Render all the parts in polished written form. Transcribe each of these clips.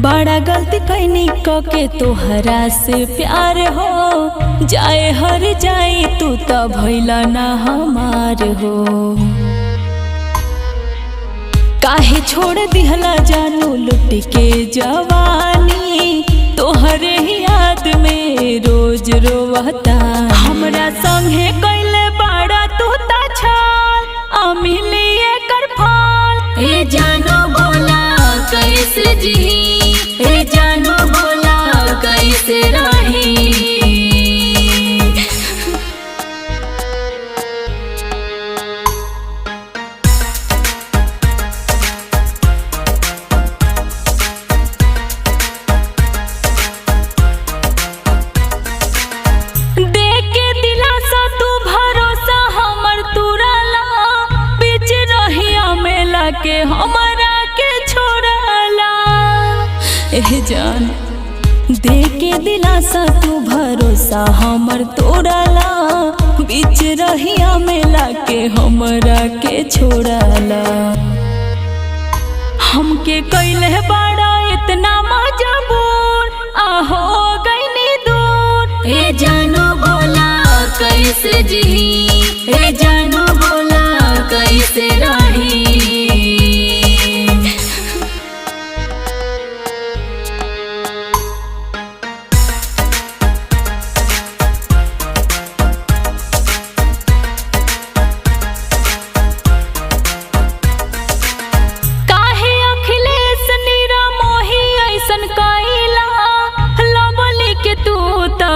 बड़ा गलती कैनी के तोहरा से प्यार हो जाए हर जाए तू तो भइला ना हमार हो। काहे छोड़ दिहला जानू लुट के जवानी तोहरे ही याद में रोज रोवता। हमरा संगे कैले बड़ा तू ता छाल अमिलिए कर फाल। ए जानो बोला कैसे जी, ए जानो बोला कैसे रही। देके दिलासा तू भरोसा हमर तुरला बीच रहिया मेला के हमरा के छोड़ला। एह जान देके दिलासा तू भरोसा हमर तोड़ला बीच रहिया मेला के हमरा के छोड़ला। हमके कैले बड़ा इतना मजबूर आहो गईनी दूर। ए जानो बोला कैसे जी, ए जानो बोला कैसे रही।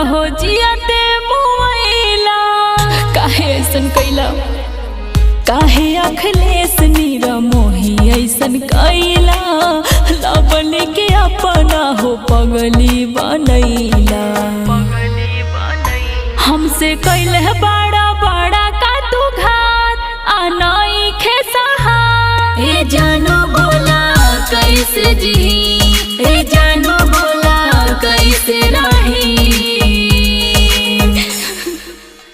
हो जियाते मुआइला काहे ऐसन कैला, काहे अखिलेश नीरा मोही ऐसन कैला। लबन के अपना हो पगली बनैला हमसे कैले बा